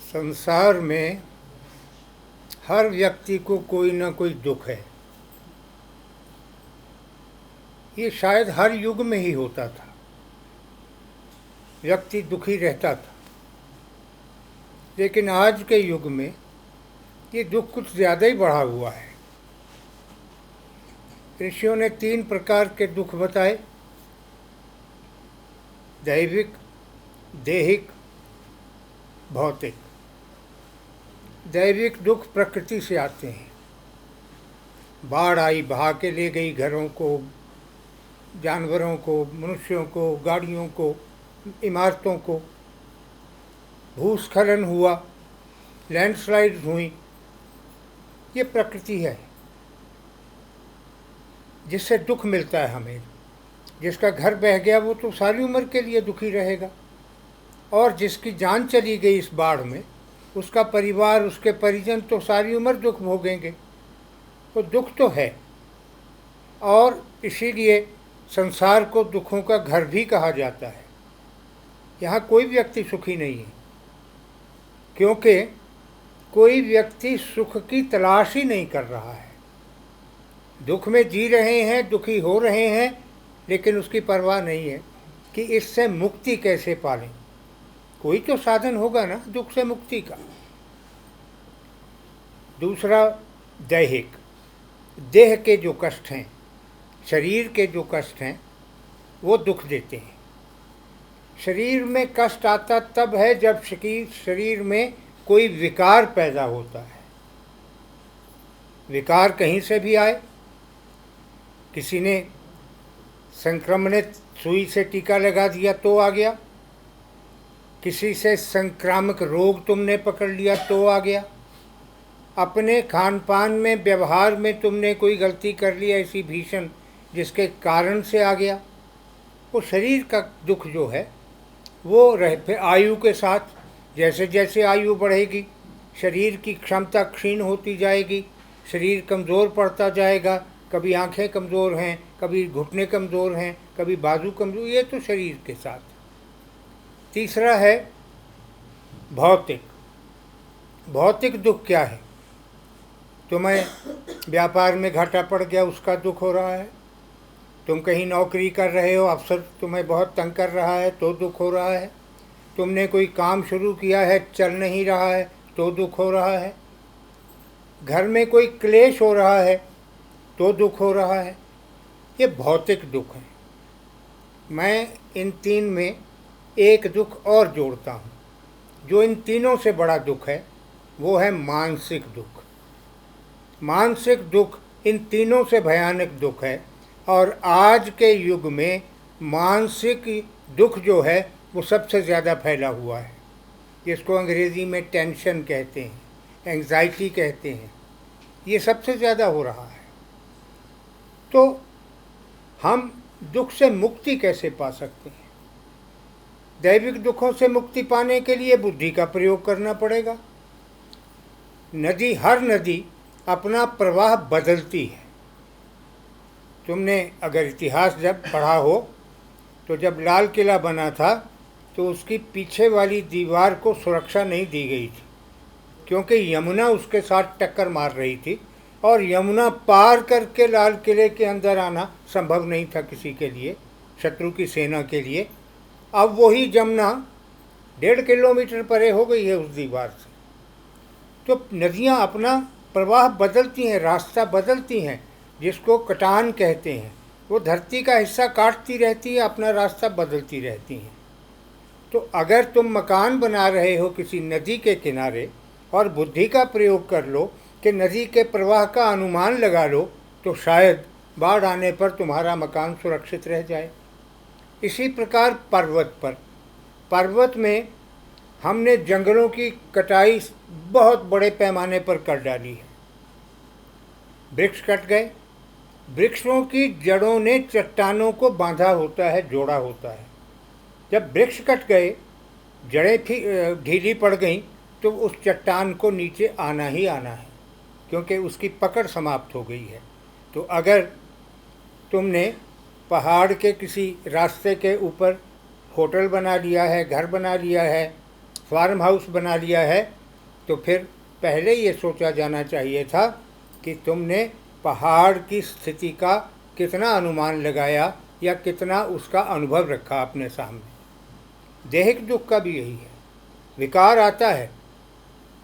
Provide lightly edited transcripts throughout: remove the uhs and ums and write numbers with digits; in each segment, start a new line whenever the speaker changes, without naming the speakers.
संसार में हर व्यक्ति को कोई ना कोई दुख है। ये शायद हर युग में ही होता था, व्यक्ति दुखी रहता था। लेकिन आज के युग में ये दुख कुछ ज़्यादा ही बढ़ा हुआ है। ऋषियों ने 3 प्रकार के दुख बताए: दैविक, देहिक, भौतिक। दैविक दुख प्रकृति से आते हैं। बाढ़ आई, बहा के ले गई घरों को, जानवरों को, मनुष्यों को, गाड़ियों को, इमारतों को। भूस्खलन हुआ, लैंडस्लाइड्स हुई। ये प्रकृति है जिससे दुख मिलता है हमें। जिसका घर बह गया वो तो सारी उम्र के लिए दुखी रहेगा, और जिसकी जान चली गई इस बाढ़ में, उसका परिवार, उसके परिजन तो सारी उम्र दुख भोगेंगे। तो दुख तो है, और इसीलिए संसार को दुखों का घर भी कहा जाता है। यहाँ कोई व्यक्ति सुखी नहीं है, क्योंकि कोई व्यक्ति सुख की तलाश ही नहीं कर रहा है। दुख में जी रहे हैं, दुखी हो रहे हैं, लेकिन उसकी परवाह नहीं है कि इससे मुक्ति कैसे पालें। कोई तो साधन होगा ना दुख से मुक्ति का। दूसरा, दैहिक। देह के जो कष्ट हैं, शरीर के जो कष्ट हैं, वो दुख देते हैं। शरीर में कष्ट आता तब है जब शरीर में कोई विकार पैदा होता है। विकार कहीं से भी आए। किसी ने संक्रमणित सुई से टीका लगा दिया तो आ गया, किसी से संक्रामक रोग तुमने पकड़ लिया तो आ गया, अपने खान पान में, व्यवहार में तुमने कोई गलती कर ली ऐसी भीषण, जिसके कारण से आ गया। वो शरीर का दुख जो है वो फिर आयु के साथ, जैसे जैसे आयु बढ़ेगी शरीर की क्षमता क्षीण होती जाएगी, शरीर कमज़ोर पड़ता जाएगा। कभी आंखें कमज़ोर हैं, कभी घुटने कमज़ोर हैं, कभी बाजू कमज़ोर। ये तो शरीर के साथ। तीसरा है भौतिक। भौतिक दुख क्या है? तुम्हें व्यापार में घाटा पड़ गया, उसका दुख हो रहा है। तुम कहीं नौकरी कर रहे हो, अफसर तुम्हें बहुत तंग कर रहा है तो दुख हो रहा है। तुमने कोई काम शुरू किया है, चल नहीं रहा है तो दुख हो रहा है। घर में कोई क्लेश हो रहा है तो दुख हो रहा है। ये भौतिक दुख है। मैं इन 3 में एक दुख और जोड़ता हूँ, जो इन तीनों से बड़ा दुख है, वो है मानसिक दुख। मानसिक दुख इन तीनों से भयानक दुख है, और आज के युग में मानसिक दुख जो है वो सबसे ज़्यादा फैला हुआ है, जिसको अंग्रेज़ी में टेंशन कहते हैं, एंग्जाइटी कहते हैं। ये सबसे ज़्यादा हो रहा है। तो हम दुख से मुक्ति कैसे पा सकते हैं? दैविक दुखों से मुक्ति पाने के लिए बुद्धि का प्रयोग करना पड़ेगा। हर नदी अपना प्रवाह बदलती है। तुमने अगर इतिहास जब पढ़ा हो तो जब लाल किला बना था तो उसकी पीछे वाली दीवार को सुरक्षा नहीं दी गई थी, क्योंकि यमुना उसके साथ टक्कर मार रही थी, और यमुना पार करके लाल किले के अंदर आना संभव नहीं था किसी के लिए, शत्रु की सेना के लिए। अब वही यमुना 1.5 किलोमीटर परे हो गई है उस दीवार से। तो नदियाँ अपना प्रवाह बदलती हैं, रास्ता बदलती हैं, जिसको कटान कहते हैं। वो धरती का हिस्सा काटती रहती है, अपना रास्ता बदलती रहती हैं। तो अगर तुम मकान बना रहे हो किसी नदी के किनारे और बुद्धि का प्रयोग कर लो कि नदी के प्रवाह का अनुमान लगा लो, तो शायद बाढ़ आने पर तुम्हारा मकान सुरक्षित रह जाए। इसी प्रकार पर्वत में हमने जंगलों की कटाई बहुत बड़े पैमाने पर कर डाली है। वृक्ष कट गए, वृक्षों की जड़ों ने चट्टानों को बांधा होता है, जोड़ा होता है। जब वृक्ष कट गए, जड़ें ढीली पड़ गईं, तो उस चट्टान को नीचे आना ही आना है, क्योंकि उसकी पकड़ समाप्त हो गई है। तो अगर तुमने पहाड़ के किसी रास्ते के ऊपर होटल बना लिया है, घर बना लिया है, फार्म हाउस बना लिया है, तो फिर पहले ये सोचा जाना चाहिए था कि तुमने पहाड़ की स्थिति का कितना अनुमान लगाया या कितना उसका अनुभव रखा अपने सामने। दैहिक दुख का भी यही है, विकार आता है।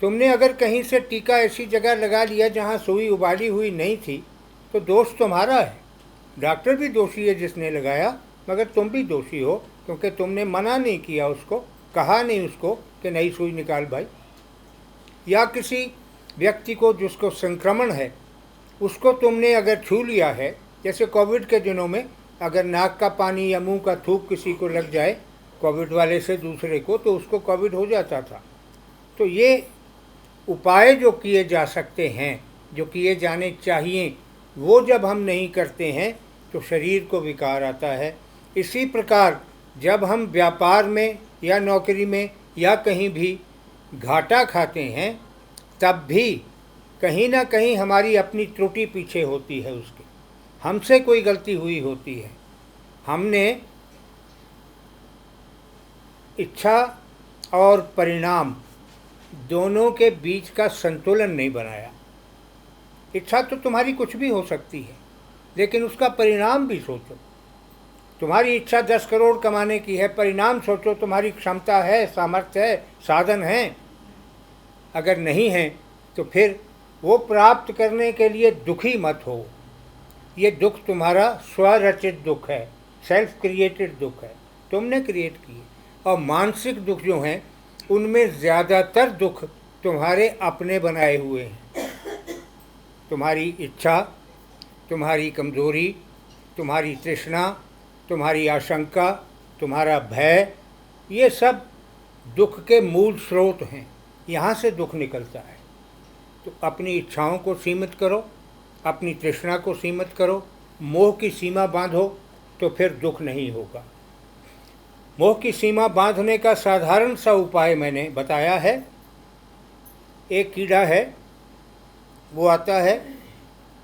तुमने अगर कहीं से टीका ऐसी जगह लगा लिया जहाँ सुई उबाली हुई नहीं थी तो दोष तुम्हारा है। डॉक्टर भी दोषी है जिसने लगाया, मगर तुम भी दोषी हो क्योंकि तुमने मना नहीं किया उसको, कहा नहीं उसको कि नई सुई निकाल भाई। या किसी व्यक्ति को जिसको संक्रमण है उसको तुमने अगर छू लिया है, जैसे कोविड के दिनों में अगर नाक का पानी या मुंह का थूक किसी को लग जाए कोविड वाले से दूसरे को, तो उसको कोविड हो जाता था। तो ये उपाय जो किए जा सकते हैं, जो किए जाने चाहिए, वो जब हम नहीं करते हैं तो शरीर को विकार आता है। इसी प्रकार जब हम व्यापार में या नौकरी में या कहीं भी घाटा खाते हैं तब भी कहीं ना कहीं हमारी अपनी त्रुटि पीछे होती है, उसके हमसे कोई गलती हुई होती है। हमने इच्छा और परिणाम दोनों के बीच का संतुलन नहीं बनाया। इच्छा तो तुम्हारी कुछ भी हो सकती है, लेकिन उसका परिणाम भी सोचो। तुम्हारी इच्छा 10 करोड़ कमाने की है, परिणाम सोचो तुम्हारी क्षमता है, सामर्थ्य है, साधन है। अगर नहीं है तो फिर वो प्राप्त करने के लिए दुखी मत हो। ये दुख तुम्हारा स्वरचित दुख है, सेल्फ क्रिएटेड दुख है, तुमने क्रिएट किए। और मानसिक दुख जो हैं उनमें ज़्यादातर दुख तुम्हारे अपने बनाए हुए हैं। तुम्हारी इच्छा, तुम्हारी कमज़ोरी, तुम्हारी तृष्णा, तुम्हारी आशंका, तुम्हारा भय, ये सब दुख के मूल स्रोत हैं। यहाँ से दुख निकलता है। तो अपनी इच्छाओं को सीमित करो, अपनी तृष्णा को सीमित करो, मोह की सीमा बांधो, तो फिर दुख नहीं होगा। मोह की सीमा बांधने का साधारण सा उपाय मैंने बताया है। एक कीड़ा है, वो आता है,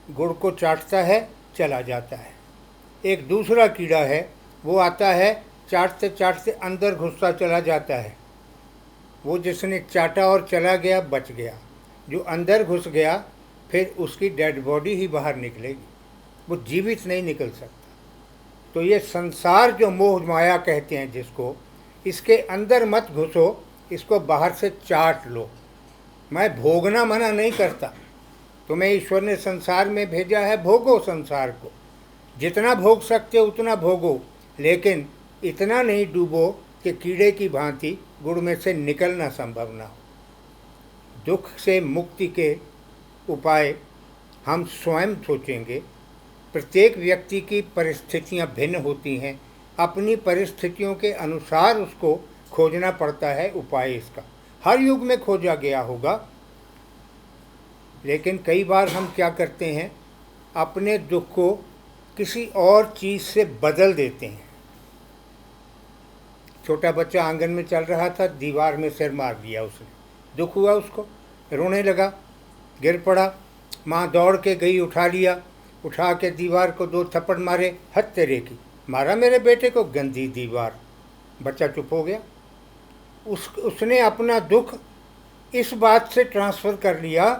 गुड़ को चाटता है, चला जाता है। एक दूसरा कीड़ा है, वो आता है, चाटते चाटते अंदर घुसता चला जाता है। वो जिसने चाटा और चला गया बच गया, जो अंदर घुस गया फिर उसकी डेड बॉडी ही बाहर निकलेगी, वो जीवित नहीं निकल सकता। तो ये संसार जो मोह माया कहते हैं जिसको, इसके अंदर मत घुसो, इसको बाहर से चाट लो। मैं भोगना मना नहीं करता, तुम्हें ईश्वर ने संसार में भेजा है, भोगो संसार को, जितना भोग सकते हो उतना भोगो, लेकिन इतना नहीं डूबो कि कीड़े की भांति गुड़ में से निकलना संभव ना हो। दुख से मुक्ति के उपाय हम स्वयं सोचेंगे। प्रत्येक व्यक्ति की परिस्थितियां भिन्न होती हैं, अपनी परिस्थितियों के अनुसार उसको खोजना पड़ता है उपाय। इसका हर युग में खोजा गया होगा, लेकिन कई बार हम क्या करते हैं, अपने दुख को किसी और चीज़ से बदल देते हैं। छोटा बच्चा आंगन में चल रहा था, दीवार में सिर मार दिया उसने, दुख हुआ उसको, रोने लगा, गिर पड़ा, माँ दौड़ के गई, उठा लिया, उठा के दीवार को 2 थप्पड़ मारे, हद तेरे की, मारा मेरे बेटे को, गंदी दीवार। बच्चा चुप हो गया। उसने अपना दुख इस बात से ट्रांसफ़र कर लिया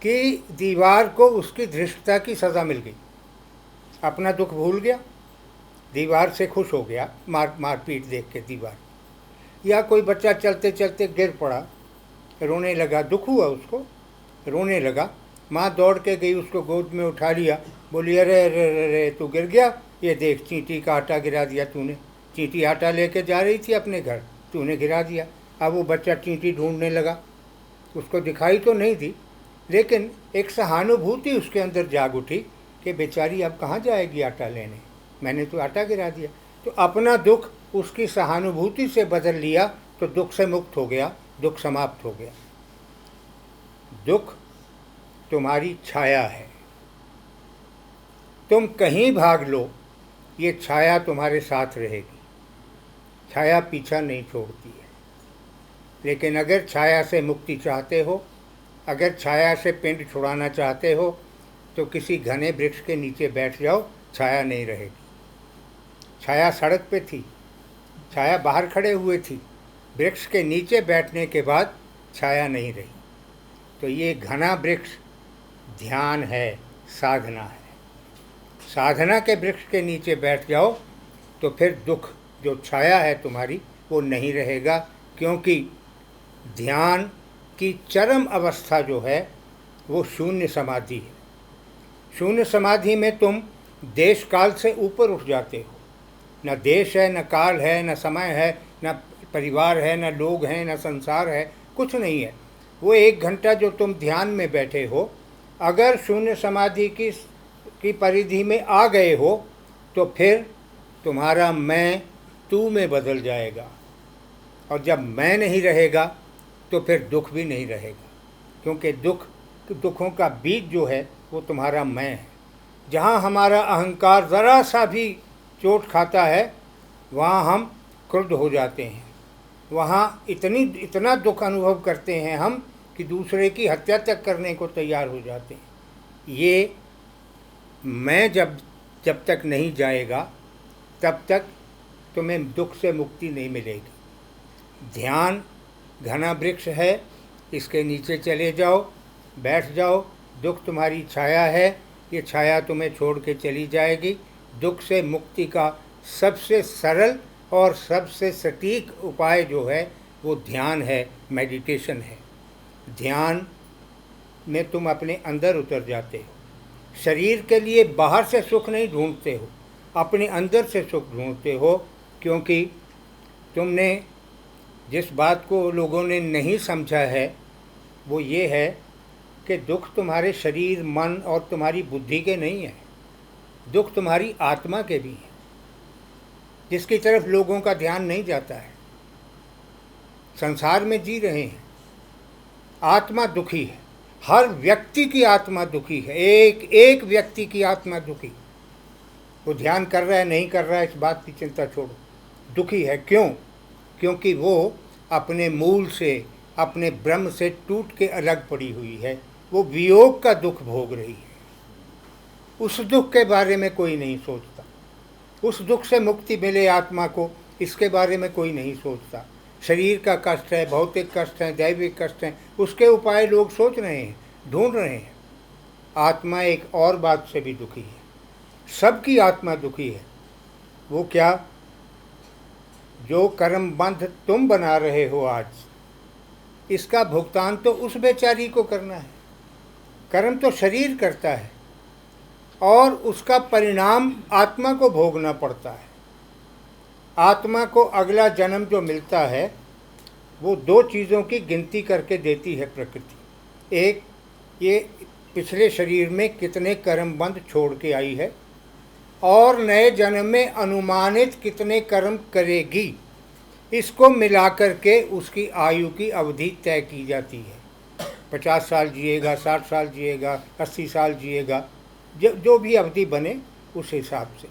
कि दीवार को उसकी धृष्टता की सज़ा मिल गई। अपना दुख भूल गया, दीवार से खुश हो गया, मारपीट देख के दीवार। या कोई बच्चा चलते चलते गिर पड़ा, रोने लगा, दुख हुआ उसको, रोने लगा, माँ दौड़ के गई, उसको गोद में उठा लिया, बोली अरे अरे अरे तू गिर गया, ये देख चींटी का आटा गिरा दिया तूने, चींटी आटा लेके जा रही थी अपने घर, तूने गिरा दिया। अब वो बच्चा चींटी ढूंढने लगा, उसको दिखाई तो नहीं दी, लेकिन एक सहानुभूति उसके अंदर जाग उठी कि बेचारी अब कहाँ जाएगी आटा लेने, मैंने तो आटा गिरा दिया। तो अपना दुख उसकी सहानुभूति से बदल लिया तो दुख से मुक्त हो गया, दुख समाप्त हो गया। दुख तुम्हारी छाया है, तुम कहीं भाग लो, ये छाया तुम्हारे साथ रहेगी। छाया पीछा नहीं छोड़ती है। लेकिन अगर छाया से मुक्ति चाहते हो, अगर छाया से पिंड छुड़ाना चाहते हो, तो किसी घने वृक्ष के नीचे बैठ जाओ, छाया नहीं रहेगी। छाया सड़क पे थी, छाया बाहर खड़े हुए थी, वृक्ष के नीचे बैठने के बाद छाया नहीं रही। तो ये घना वृक्ष ध्यान है, साधना है। साधना के वृक्ष के नीचे बैठ जाओ तो फिर दुख जो छाया है तुम्हारी वो नहीं रहेगा, क्योंकि ध्यान की चरम अवस्था जो है वो शून्य समाधि है। शून्य समाधि में तुम देश काल से ऊपर उठ जाते हो। न देश है, न काल है, न समय है, न परिवार है, न लोग हैं, न संसार है, कुछ नहीं है। वो 1 घंटा जो तुम ध्यान में बैठे हो, अगर शून्य समाधि की परिधि में आ गए हो तो फिर तुम्हारा मैं तू में बदल जाएगा, और जब मैं नहीं रहेगा तो फिर दुख भी नहीं रहेगा, क्योंकि दुखों का बीज जो है वो तुम्हारा मैं है। जहाँ हमारा अहंकार ज़रा सा भी चोट खाता है वहाँ हम क्रुद्ध हो जाते हैं, वहाँ इतना दुख अनुभव करते हैं हम कि दूसरे की हत्या तक करने को तैयार हो जाते हैं। ये मैं जब तक नहीं जाएगा तब तक तुम्हें दुख से मुक्ति नहीं मिलेगी। ध्यान घना वृक्ष है, इसके नीचे चले जाओ, बैठ जाओ। दुख तुम्हारी छाया है, ये छाया तुम्हें छोड़ के चली जाएगी। दुख से मुक्ति का सबसे सरल और सबसे सटीक उपाय जो है वो ध्यान है, मेडिटेशन है। ध्यान में तुम अपने अंदर उतर जाते हो। शरीर के लिए बाहर से सुख नहीं ढूंढते हो, अपने अंदर से सुख ढूंढते हो, क्योंकि तुमने जिस बात को लोगों ने नहीं समझा है वो ये है कि दुख तुम्हारे शरीर, मन और तुम्हारी बुद्धि के नहीं है, दुख तुम्हारी आत्मा के भी है, जिसकी तरफ लोगों का ध्यान नहीं जाता है। संसार में जी रहे हैं, आत्मा दुखी है, हर व्यक्ति की आत्मा दुखी है, एक व्यक्ति की आत्मा दुखी। वो ध्यान कर रहा है नहीं कर रहा है इस बात की चिंता छोड़ो, दुखी है। क्यों? क्योंकि वो अपने मूल से, अपने ब्रह्म से टूट के अलग पड़ी हुई है, वो वियोग का दुख भोग रही है। उस दुख के बारे में कोई नहीं सोचता, उस दुख से मुक्ति मिले आत्मा को, इसके बारे में कोई नहीं सोचता। शरीर का कष्ट है, भौतिक कष्ट है, दैविक कष्ट है, उसके उपाय लोग सोच रहे हैं, ढूंढ रहे हैं। आत्मा एक और बात से भी दुखी है, सबकी आत्मा दुखी है। वो क्या? जो कर्म बंध तुम बना रहे हो आज, इसका भुगतान तो उस बेचारी को करना है। कर्म तो शरीर करता है और उसका परिणाम आत्मा को भोगना पड़ता है। आत्मा को अगला जन्म जो मिलता है वो 2 चीज़ों की गिनती करके देती है प्रकृति। एक, ये पिछले शरीर में कितने कर्म बंध छोड़ के आई है और नए जन्म में अनुमानित कितने कर्म करेगी, इसको मिलाकर के उसकी आयु की अवधि तय की जाती है। 50 साल जिएगा, 60 साल जिएगा, 80 साल जिएगा, जो भी अवधि बने उस हिसाब से।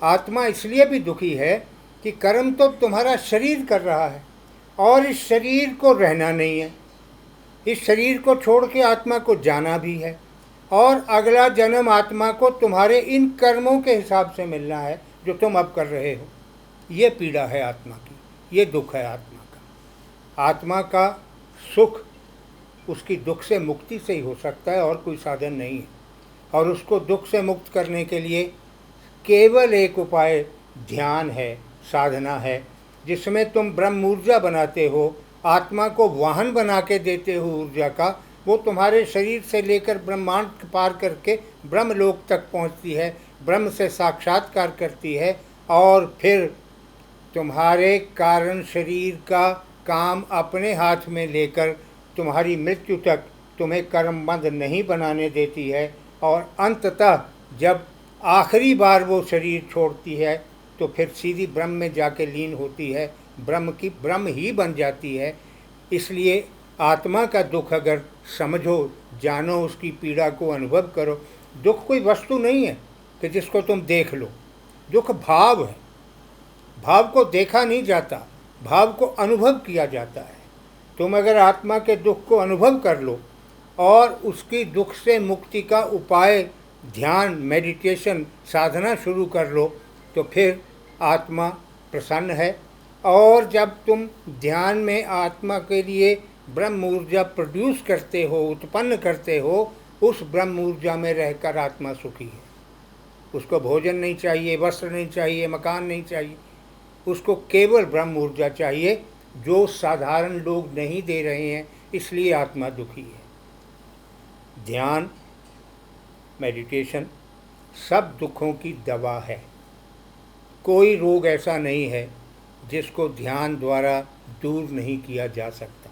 आत्मा इसलिए भी दुखी है कि कर्म तो तुम्हारा शरीर कर रहा है और इस शरीर को रहना नहीं है, इस शरीर को छोड़ के आत्मा को जाना भी है, और अगला जन्म आत्मा को तुम्हारे इन कर्मों के हिसाब से मिलना है जो तुम अब कर रहे हो। ये पीड़ा है आत्मा की, ये दुख है आत्मा का। आत्मा का सुख उसकी दुख से मुक्ति से ही हो सकता है, और कोई साधन नहीं है। और उसको दुख से मुक्त करने के लिए केवल एक उपाय ध्यान है, साधना है, जिसमें तुम ब्रह्म ऊर्जा बनाते हो, आत्मा को वाहन बना के देते हो ऊर्जा का। वो तुम्हारे शरीर से लेकर ब्रह्मांड पार करके ब्रह्मलोक तक पहुंचती है, ब्रह्म से साक्षात्कार करती है, और फिर तुम्हारे कारण शरीर का काम अपने हाथ में लेकर तुम्हारी मृत्यु तक तुम्हें कर्मबंध नहीं बनाने देती है। और अंततः जब आखिरी बार वो शरीर छोड़ती है तो फिर सीधी ब्रह्म में जाके लीन होती है, ब्रह्म ही बन जाती है। इसलिए आत्मा का दुख अगर समझो, जानो, उसकी पीड़ा को अनुभव करो। दुख कोई वस्तु नहीं है कि जिसको तुम देख लो, दुख भाव है। भाव को देखा नहीं जाता, भाव को अनुभव किया जाता है। तुम अगर आत्मा के दुख को अनुभव कर लो और उसकी दुख से मुक्ति का उपाय ध्यान, मेडिटेशन, साधना शुरू कर लो तो फिर आत्मा प्रसन्न है। और जब तुम ध्यान में आत्मा के लिए ब्रह्म ऊर्जा प्रोड्यूस करते हो, उत्पन्न करते हो, उस ब्रह्म ऊर्जा में रहकर आत्मा सुखी है। उसको भोजन नहीं चाहिए, वस्त्र नहीं चाहिए, मकान नहीं चाहिए, उसको केवल ब्रह्म ऊर्जा चाहिए, जो साधारण लोग नहीं दे रहे हैं, इसलिए आत्मा दुखी है। ध्यान, मेडिटेशन सब दुखों की दवा है। कोई रोग ऐसा नहीं है जिसको ध्यान द्वारा दूर नहीं किया जा सकता।